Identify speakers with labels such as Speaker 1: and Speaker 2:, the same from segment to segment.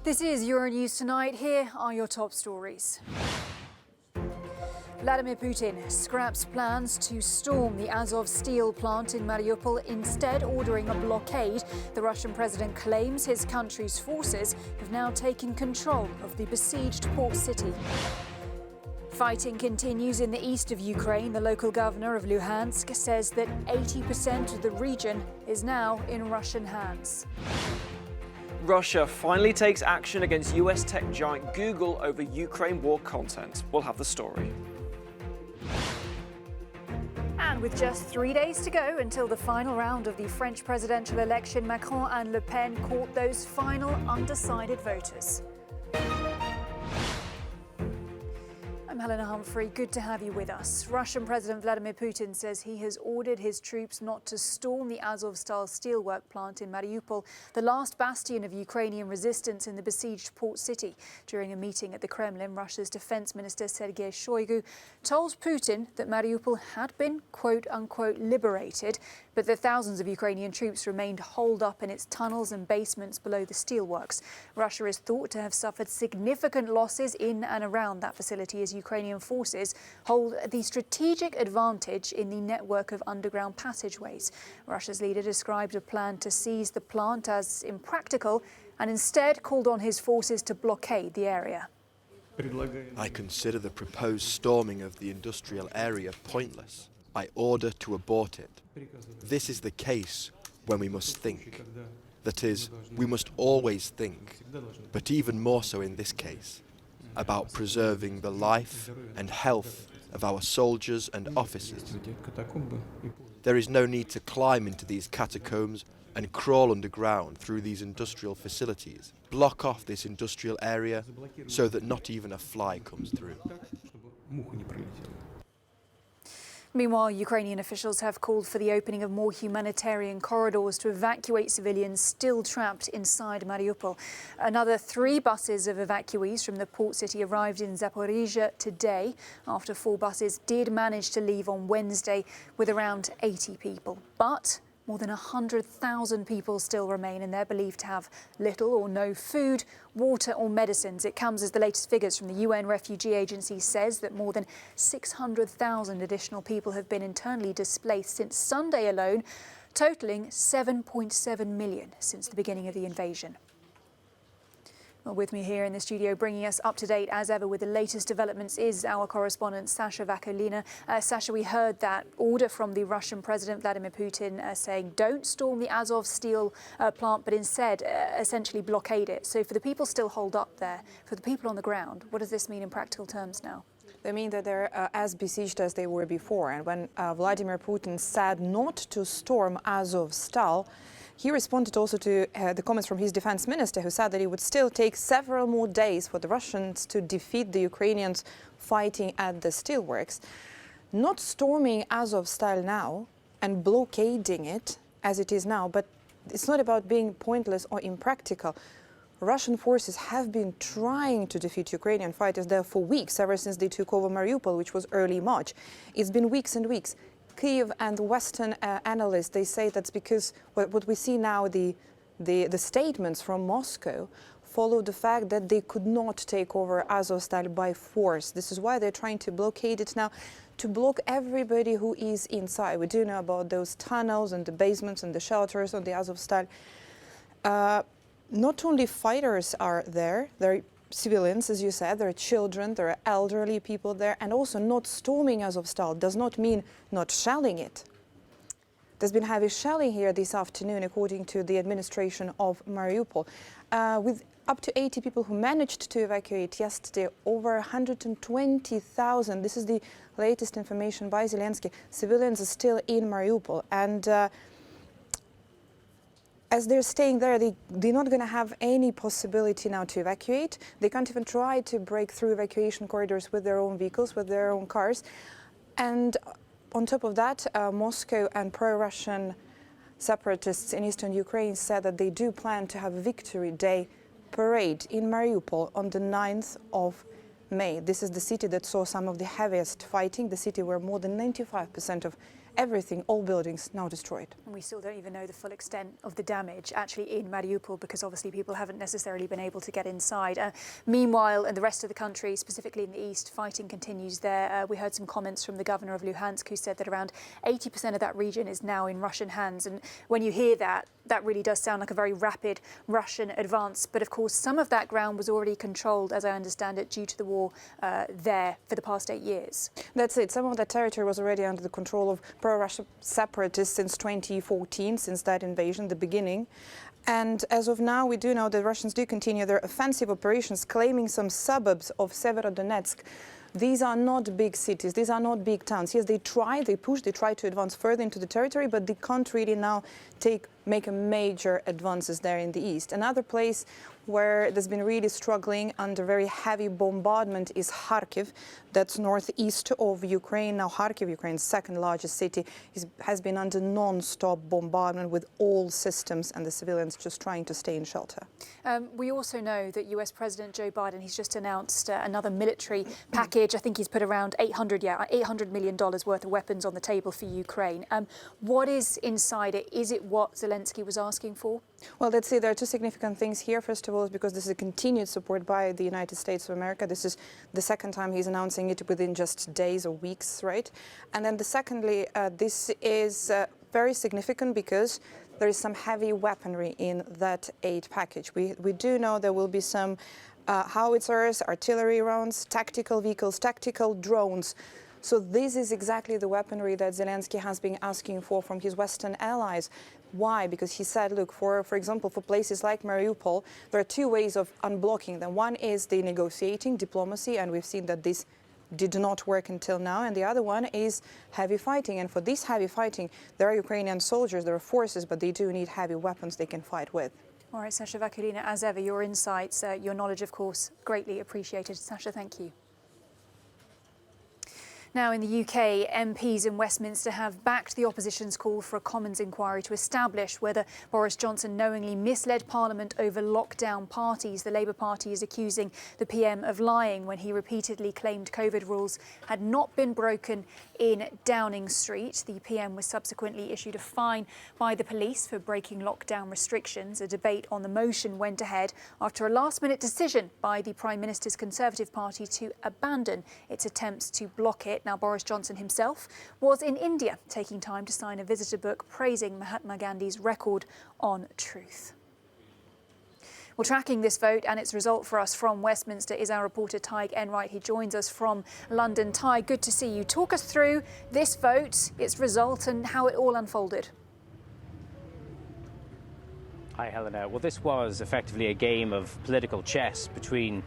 Speaker 1: This is Euronews Tonight. Here are your top stories. Vladimir Putin scraps plans to storm the Azov steel plant in Mariupol, instead ordering a blockade. The Russian president claims his country's forces have now taken control of the besieged port city. Fighting continues in the east of Ukraine. The local governor of Luhansk says that 80% of the region is now in Russian hands.
Speaker 2: Russia finally takes action against US tech giant Google over Ukraine war content. We'll have the story.
Speaker 1: And with just 3 days to go until the final round of the French presidential election, Macron and Le Pen caught those final undecided voters. I'm Helena Humphrey. Good to have you with us. Russian President Vladimir Putin says he has ordered his troops not to storm the Azov-style steelwork plant in Mariupol, the last bastion of Ukrainian resistance in the besieged port city. During a meeting at the Kremlin, Russia's defense minister Sergei Shoigu told Putin that Mariupol had been, quote-unquote, liberated, but that thousands of Ukrainian troops remained holed up in its tunnels and basements below the steelworks. Russia is thought to have suffered significant losses in and around that facility as Ukrainian forces hold the strategic advantage in the network of underground passageways. Russia's leader described a plan to seize the plant as impractical and instead called on his forces to blockade the area.
Speaker 3: I consider the proposed storming of the industrial area pointless. I order to abort it. This is the case when we must think. That is, we must always think, but even more so in this case, about preserving the life and health of our soldiers and officers. There is no need to climb into these catacombs and crawl underground through these industrial facilities. Block off this industrial area so that not even a fly comes through.
Speaker 1: Meanwhile, Ukrainian officials have called for the opening of more humanitarian corridors to evacuate civilians still trapped inside Mariupol. Another 3 buses of evacuees from the port city arrived in Zaporizhia today, after 4 buses did manage to leave on Wednesday with around 80 people. But more than 100,000 people still remain, and they're believed to have little or no food, water or medicines. It comes as the latest figures from the UN Refugee Agency says that more than 600,000 additional people have been internally displaced since Sunday alone, totaling 7.7 million since the beginning of the invasion. Well, with me here in the studio, bringing us up to date as ever with the latest developments, is our correspondent Sasha Vakolina. Sasha, we heard that order from the Russian President Vladimir Putin saying don't storm the Azov steel plant, but instead essentially blockade it. So for the people still holed up there, for the people on the ground, what does this mean in practical terms now?
Speaker 4: They mean that they're as besieged as they were before. And when Vladimir Putin said not to storm Azovstal, he responded also to the comments from his defense minister, who said that it would still take several more days for the Russians to defeat the Ukrainians fighting at the steelworks. Not storming Azovstal now and blockading it as it is now, but it's not about being pointless or impractical. Russian forces have been trying to defeat Ukrainian fighters there for weeks, ever since they took over Mariupol, which was early March. It's been weeks and weeks. Kyiv and Western analysts, they say that's because what we see now, the statements from Moscow follow the fact that they could not take over Azovstal by force. This is why they're trying to blockade it now, to block everybody who is inside. We do know about those tunnels and the basements and the shelters on the Azovstal. Not only fighters are there, there are civilians, as you said, there are children, there are elderly people there, and also not storming Azovstal does not mean not shelling it. There's been heavy shelling here this afternoon, according to the administration of Mariupol, with up to 80 people who managed to evacuate yesterday, over 120,000. This is the latest information by Zelensky. Civilians are still in Mariupol, and as they're staying there, they're not going to have any possibility now to evacuate. They can't even try to break through evacuation corridors with their own vehicles, with their own cars. And on top of that, Moscow and pro-Russian separatists in eastern Ukraine said that they do plan to have a Victory Day parade in Mariupol on the 9th of May. This is the city that saw some of the heaviest fighting, the city where more than 95% of everything, all buildings now destroyed.
Speaker 1: And we still don't even know the full extent of the damage actually in Mariupol, because obviously people haven't necessarily been able to get inside. Meanwhile, in the rest of the country, specifically in the east, fighting continues there. We heard some comments from the governor of Luhansk, who said that around 80% of that region is now in Russian hands. And when you hear that, that really does sound like a very rapid Russian advance. But of course, some of that ground was already controlled, as I understand it, due to the war there for the past 8 years.
Speaker 4: That's it. Some of that territory was already under the control of pro-Russia separatists since 2014, since that invasion, the beginning. And as of now, we do know that Russians do continue their offensive operations, claiming some suburbs of Severodonetsk. These are not big cities, these are not big towns. Yes, they try to advance further into the territory, but they can't really now make a major advances there in the east. Another place where there's been really struggling under very heavy bombardment is Kharkiv. That's northeast of Ukraine. Now Kharkiv, Ukraine's second largest city, has been under non-stop bombardment with all systems, and the civilians just trying to stay in shelter.
Speaker 1: We also know that US President Joe Biden, he's just announced another military package. I think he's put around $800 million worth of weapons on the table for Ukraine. What is inside it? Is it what Zelensky was asking for?
Speaker 4: Well, let's say there are two significant things here. First of all, is because this is a continued support by the United States of America. This is the second time he's announcing it within just days or weeks, right? And then secondly, this is very significant because there is some heavy weaponry in that aid package. We do know there will be some howitzers, artillery rounds, tactical vehicles, tactical drones. So this is exactly the weaponry that Zelensky has been asking for from his Western allies. Why? Because he said, look, for example, for places like Mariupol, there are two ways of unblocking them. One is the negotiating, diplomacy, and we've seen that this did not work until now. And the other one is heavy fighting. And for this heavy fighting, there are Ukrainian soldiers, there are forces, but they do need heavy weapons they can fight with.
Speaker 1: All right, Sasha Vakulina, as ever, your insights, your knowledge, of course, greatly appreciated. Sasha, thank you. Now, in the UK, MPs in Westminster have backed the opposition's call for a Commons inquiry to establish whether Boris Johnson knowingly misled Parliament over lockdown parties. The Labour Party is accusing the PM of lying when he repeatedly claimed COVID rules had not been broken in Downing Street. The PM was subsequently issued a fine by the police for breaking lockdown restrictions. A debate on the motion went ahead after a last-minute decision by the Prime Minister's Conservative Party to abandon its attempts to block it. Now, Boris Johnson himself was in India, taking time to sign a visitor book praising Mahatma Gandhi's record on truth. Well, tracking this vote and its result for us from Westminster is our reporter Tai Enright. He joins us from London. Tai, good to see you. Talk us through this vote, its result, and how it all unfolded.
Speaker 5: Hi, Helena. Well, this was effectively a game of political chess between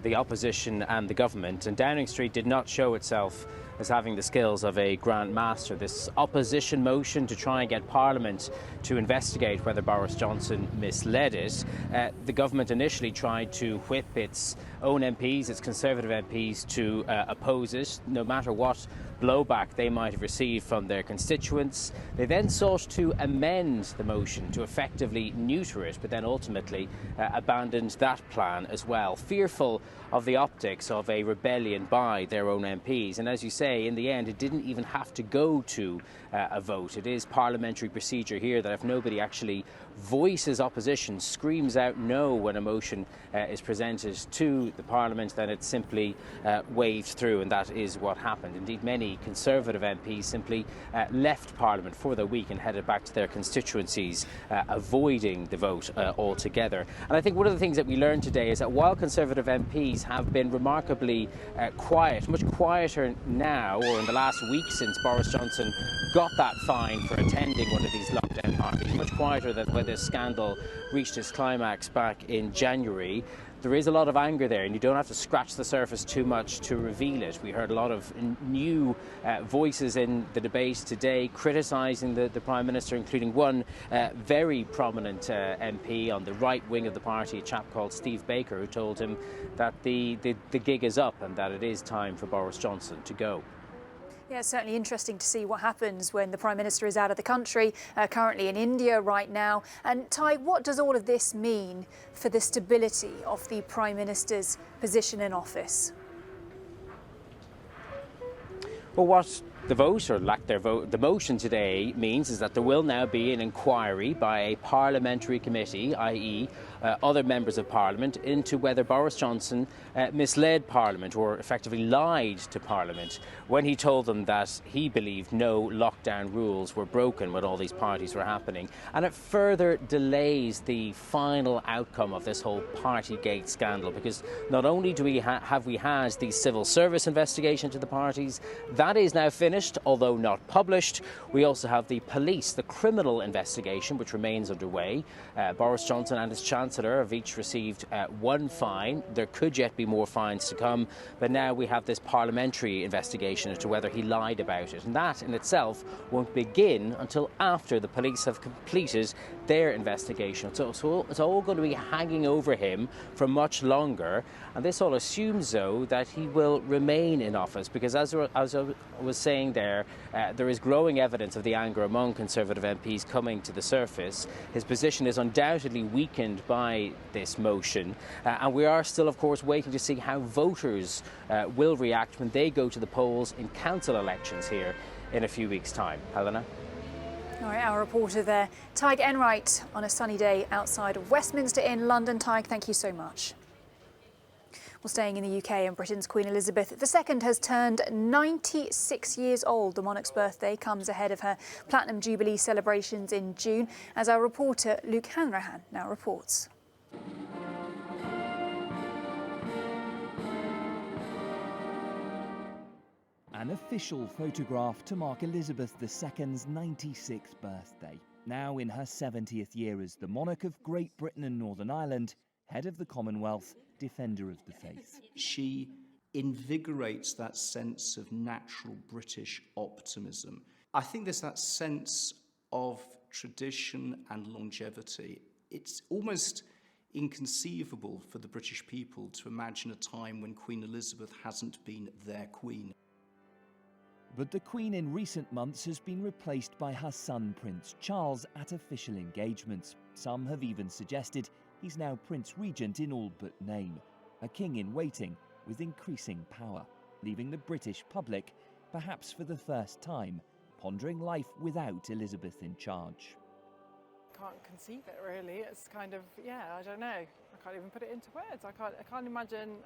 Speaker 5: the opposition and the government, and Downing Street did not show itself as having the skills of a Grand Master. This opposition motion to try and get Parliament to investigate whether Boris Johnson misled it, the government initially tried to whip its own MPs, its Conservative MPs, to oppose it, no matter what blowback they might have received from their constituents. They then sought to amend the motion to effectively neuter it, but then ultimately abandoned that plan as well, fearful of the optics of a rebellion by their own MPs. And as you say, in the end, it didn't even have to go to a vote. It is parliamentary procedure here that if nobody actually voices opposition, screams out no when a motion is presented to the Parliament, then it's simply waved through, and that is what happened. Indeed, many Conservative MPs simply left Parliament for the week and headed back to their constituencies, avoiding the vote altogether. And I think one of the things that we learned today is that while Conservative MPs have been remarkably quiet, much quieter now, or in the last week since Boris Johnson got that fine for attending one of these lockdown parties, much quieter than when this scandal reached its climax back in January. There is a lot of anger there, and you don't have to scratch the surface too much to reveal it. We heard a lot of new voices in the debate today criticising the Prime Minister, including one very prominent MP on the right wing of the party, a chap called Steve Baker, who told him that the gig is up and that it is time for Boris Johnson to go.
Speaker 1: Yeah, it's certainly interesting to see what happens when the Prime Minister is out of the country, currently in India right now. And Tai, what does all of this mean for the stability of the Prime Minister's position in office?
Speaker 5: Well, what The vote, or lack their vote, the motion today means is that there will now be an inquiry by a parliamentary committee, i.e. Other members of Parliament, into whether Boris Johnson misled Parliament or effectively lied to Parliament when he told them that he believed no lockdown rules were broken when all these parties were happening. And it further delays the final outcome of this whole Partygate scandal, because not only do we have we had the civil service investigation to the parties, that is now finished, although not published. We also have the police, the criminal investigation, which remains underway. Boris Johnson and his Chancellor have each received one fine. There could yet be more fines to come, but now we have this parliamentary investigation as to whether he lied about it. And that in itself won't begin until after the police have completed their investigation. So it's all going to be hanging over him for much longer. And this all assumes, though, that he will remain in office, because as I was saying there is growing evidence of the anger among Conservative MPs coming to the surface. His position is undoubtedly weakened by this motion, and we are still, of course, waiting to see how voters will react when they go to the polls in council elections here in a few weeks' time. Helena?
Speaker 1: All right, our reporter there, Tai Enright, on a sunny day outside of Westminster in London. Tai, thank you so much. Well, staying in the UK, and Britain's Queen Elizabeth II has turned 96 years old. The monarch's birthday comes ahead of her Platinum Jubilee celebrations in June, as our reporter Luke Hanrahan now reports.
Speaker 6: An official photograph to mark Elizabeth II's 96th birthday. Now in her 70th year as the monarch of Great Britain and Northern Ireland, head of the Commonwealth, defender of the faith.
Speaker 7: She invigorates that sense of natural British optimism. I think there's that sense of tradition and longevity. It's almost inconceivable for the British people to imagine a time when Queen Elizabeth hasn't been their queen.
Speaker 6: But the Queen in recent months has been replaced by her son Prince Charles at official engagements. Some have even suggested he's now Prince Regent in all but name, a king in waiting with increasing power, leaving the British public, perhaps for the first time, pondering life without Elizabeth in charge.
Speaker 8: Can't conceive it really. It's kind of, I don't know. I can't even put it into words. I can't imagine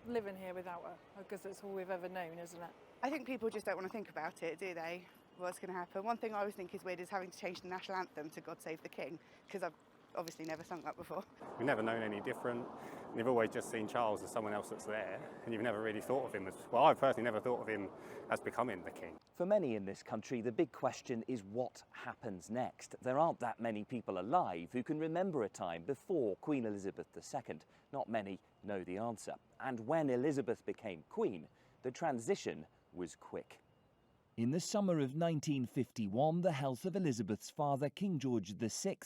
Speaker 8: living here without her, because it's all we've ever known, isn't it?
Speaker 9: I think people just don't want to think about it, do they? What's going to happen? One thing I always think is weird is having to change the national anthem to God Save the King, because I've obviously never sung that before.
Speaker 10: We've never known any different. You've always just seen Charles as someone else that's there, and you've never really thought of him as, well, I personally never thought of him as becoming the king.
Speaker 11: For many in this country, the big question is what happens next. There aren't that many people alive who can remember a time before Queen Elizabeth II. Not many know the answer. And when Elizabeth became queen, the transition was quick.
Speaker 6: In the summer of 1951, the health of Elizabeth's father, King George VI,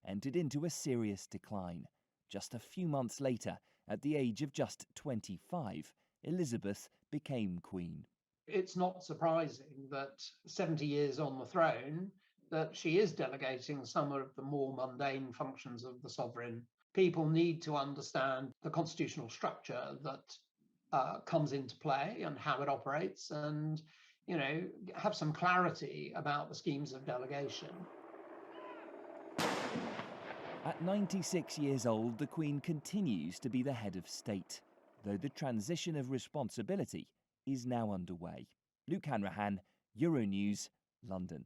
Speaker 6: entered into a serious decline. Just a few months later, at the age of just 25, Elizabeth became queen.
Speaker 12: It's not surprising that 70 years on the throne, that she is delegating some of the more mundane functions of the sovereign. People need to understand the constitutional structure that comes into play and how it operates, and have some clarity about the schemes of delegation.
Speaker 6: At 96 years old, the Queen continues to be the head of state, though the transition of responsibility is now underway. Luke Hanrahan, Euronews, London.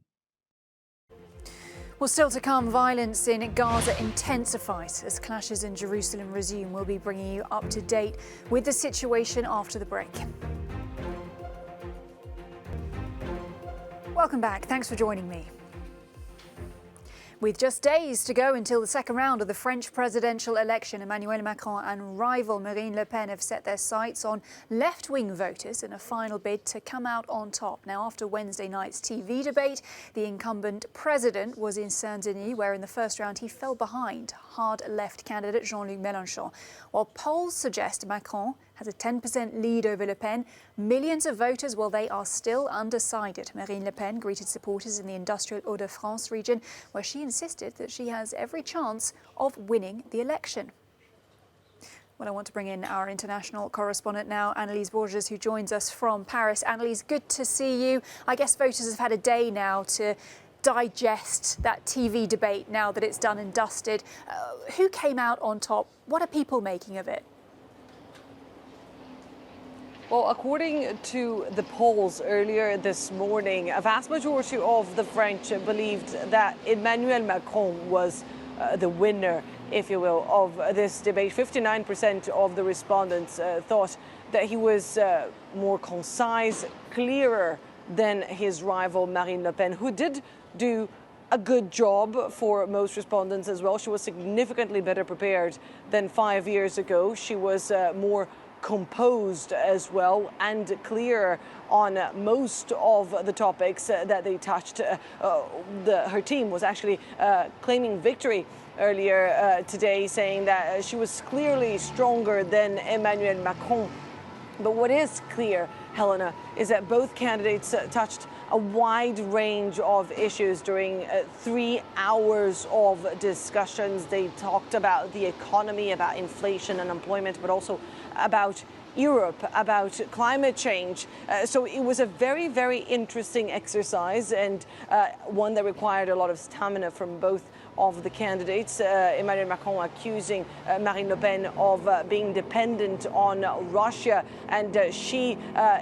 Speaker 1: Well, still to come, violence in Gaza intensifies as clashes in Jerusalem resume. We'll be bringing you up to date with the situation after the break. Welcome back. Thanks for joining me. With just days to go until the second round of the French presidential election, Emmanuel Macron and rival Marine Le Pen have set their sights on left-wing voters in a final bid to come out on top. Now, after Wednesday night's TV debate, the incumbent president was in Saint-Denis, where in the first round he fell behind hard left candidate Jean-Luc Mélenchon. While polls suggest Macron has a 10% lead over Le Pen, millions of voters, well, they are still undecided. Marine Le Pen greeted supporters in the industrial Hauts-de-France region, where she insisted that she has every chance of winning the election. Well, I want to bring in our international correspondent now, Annelise Borges, who joins us from Paris. Annelise, good to see you. I guess voters have had a day now to digest that TV debate now that it's done and dusted. Who came out on top? What are people making of it?
Speaker 13: Well, according to the polls earlier this morning, a vast majority of the French believed that Emmanuel Macron was the winner, if you will, of this debate. 59% of the respondents thought that he was more concise, clearer than his rival Marine Le Pen, who did do a good job for most respondents as well. She was significantly better prepared than 5 years ago. She was more composed as well and clear on most of the topics that they touched. Her team was actually claiming victory earlier today, saying that she was clearly stronger than Emmanuel Macron. But what is clear, Helena, is that both candidates touched a wide range of issues during 3 hours of discussions. They talked about the economy, about inflation and unemployment, but also about Europe, about climate change. So it was a very, very interesting exercise, and one that required a lot of stamina from both of the candidates. Emmanuel Macron accusing Marine Le Pen of being dependent on Russia, and she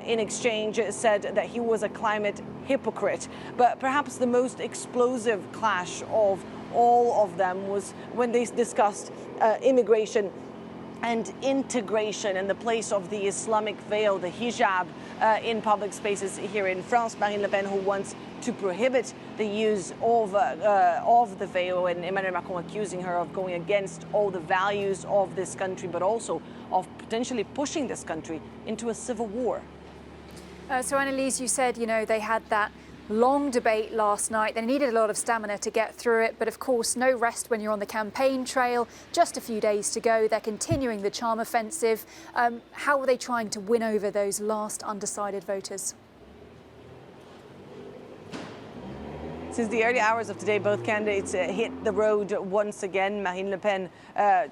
Speaker 13: in exchange said that he was a climate hypocrite. But perhaps the most explosive clash of all of them was when they discussed immigration and integration and the place of the Islamic veil, the hijab, in public spaces here in France. Marine Le Pen, who wants to prohibit the use of the veil, and Emmanuel Macron accusing her of going against all the values of this country, but also of potentially pushing this country into a civil war.
Speaker 1: So Annelise, you said, they had that long debate last night. They needed a lot of stamina to get through it, but of course no rest when you're on the campaign trail. Just a few days to go. They're continuing the charm offensive. How are they trying to win over those last undecided voters?
Speaker 13: Since the early hours of today, both candidates hit the road once again. Marine Le Pen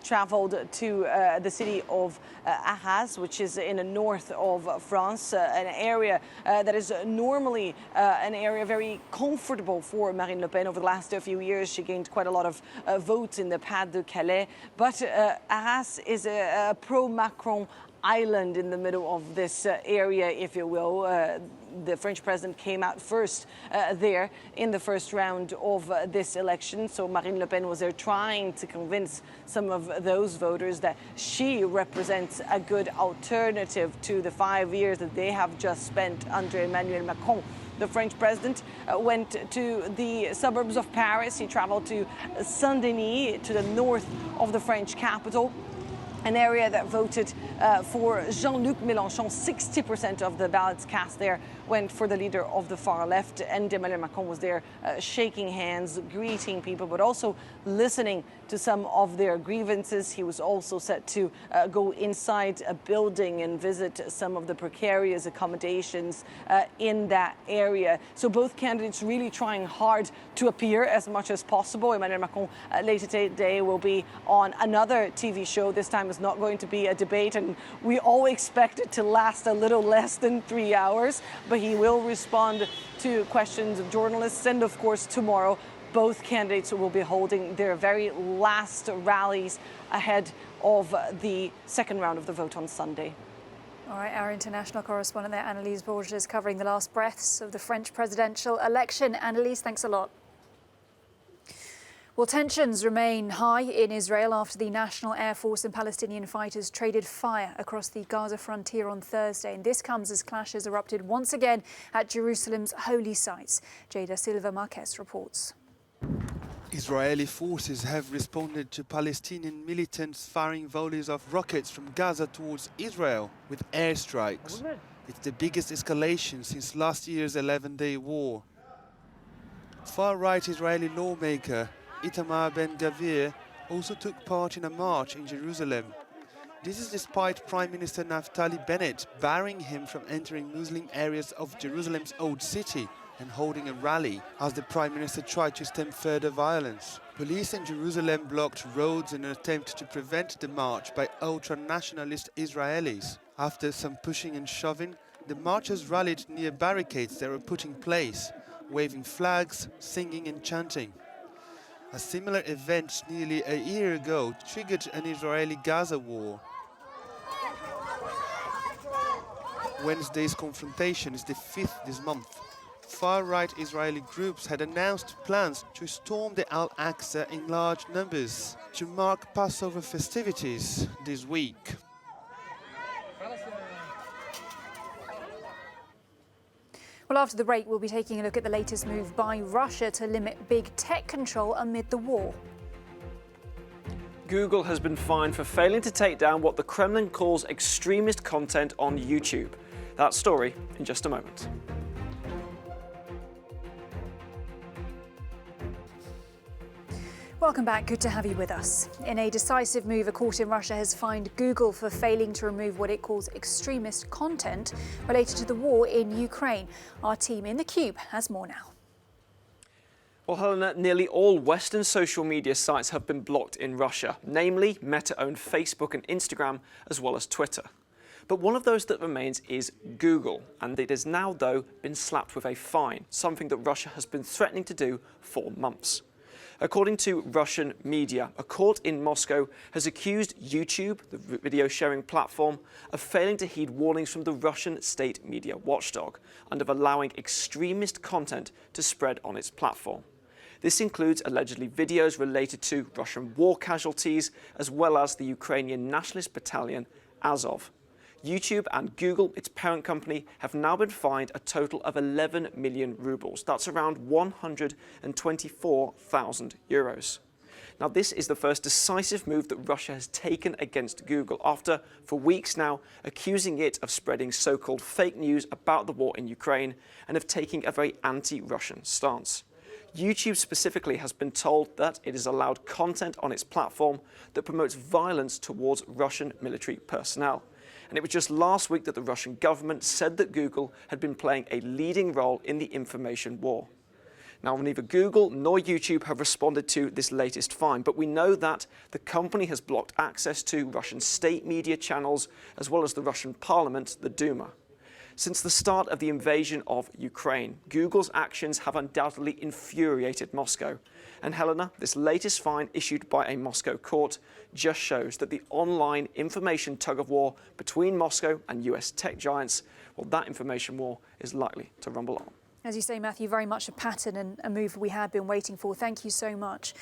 Speaker 13: traveled to the city of Arras, which is in the north of France, an area that is normally an area very comfortable for Marine Le Pen. Over the last few years, she gained quite a lot of votes in the Pas de Calais. But Arras is a pro-Macron island in the middle of this area, if you will. The French president came out first there in the first round of this election. So Marine Le Pen was there trying to convince some of those voters that she represents a good alternative to the 5 years that they have just spent under Emmanuel Macron. The French president went to the suburbs of Paris. He traveled to Saint-Denis, to the north of the French capital, an area that voted for Jean-Luc Mélenchon. 60% of the ballots cast there went for the leader of the far left, and Emmanuel Macron was there shaking hands, greeting people, but also listening to some of their grievances. He was also set to go inside a building and visit some of the precarious accommodations in that area. So both candidates really trying hard to appear as much as possible. Emmanuel Macron later today will be on another TV show. This time is not going to be a debate, and we all expect it to last a little less than 3 hours, but he will respond to questions of journalists. And of course, tomorrow, both candidates will be holding their very last rallies ahead of the second round of the vote on Sunday.
Speaker 1: All right, our international correspondent there, Annelise Borges, covering the last breaths of the French presidential election. Annelise, thanks a lot. Well, tensions remain high in Israel after the National Air Force and Palestinian fighters traded fire across the Gaza frontier on Thursday. And this comes as clashes erupted once again at Jerusalem's holy sites. Jada Silva Marquez reports.
Speaker 14: Israeli forces have responded to Palestinian militants firing volleys of rockets from Gaza towards Israel with airstrikes. It's the biggest escalation since last year's 11-day war. Far-right Israeli lawmaker Itamar Ben-Gvir also took part in a march in Jerusalem. This is despite Prime Minister Naftali Bennett barring him from entering Muslim areas of Jerusalem's Old City and holding a rally as the Prime Minister tried to stem further violence. Police in Jerusalem blocked roads in an attempt to prevent the march by ultra-nationalist Israelis. After some pushing and shoving, the marchers rallied near barricades they were put in place, waving flags, singing and chanting. A similar event nearly a year ago triggered an Israeli-Gaza war. Wednesday's confrontation is the 5th this month. Far-right Israeli groups had announced plans to storm the Al-Aqsa in large numbers to mark Passover festivities this week.
Speaker 1: Well, after the break, we'll be taking a look at the latest move by Russia to limit big tech control amid the war.
Speaker 2: Google has been fined for failing to take down what the Kremlin calls extremist content on YouTube. That story in just a moment.
Speaker 1: Welcome back. Good to have you with us. In a decisive move, a court in Russia has fined Google for failing to remove what it calls extremist content related to the war in Ukraine. Our team in the Cube has more now.
Speaker 2: Well, Helena, nearly all Western social media sites have been blocked in Russia, namely Meta-owned Facebook and Instagram, as well as Twitter. But one of those that remains is Google, and it has now, though, been slapped with a fine, something that Russia has been threatening to do for months. According to Russian media, a court in Moscow has accused YouTube, the video sharing platform, of failing to heed warnings from the Russian state media watchdog and of allowing extremist content to spread on its platform. This includes allegedly videos related to Russian war casualties, as well as the Ukrainian nationalist battalion Azov. YouTube and Google, its parent company, have now been fined a total of 11 million rubles. That's around 124,000 euros. Now, this is the first decisive move that Russia has taken against Google after, for weeks now, accusing it of spreading so-called fake news about the war in Ukraine and of taking a very anti-Russian stance. YouTube specifically has been told that it has allowed content on its platform that promotes violence towards Russian military personnel. And it was just last week that the Russian government said that Google had been playing a leading role in the information war. Now, neither Google nor YouTube have responded to this latest fine, but we know that the company has blocked access to Russian state media channels, as well as the Russian parliament, the Duma. Since the start of the invasion of Ukraine, Google's actions have undoubtedly infuriated Moscow. And Helena, this latest fine issued by a Moscow court just shows that the online information tug-of-war between Moscow and US tech giants, well, that information war is likely to rumble on.
Speaker 1: As you say, Matthew, very much a pattern and a move we had been waiting for. Thank you so much.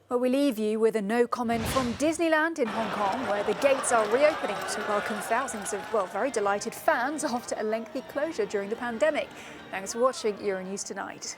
Speaker 1: Well, we leave you with a no comment from Disneyland in Hong Kong, where the gates are reopening to welcome thousands of, well, very delighted fans after a lengthy closure during the pandemic. Thanks for watching Euronews Tonight.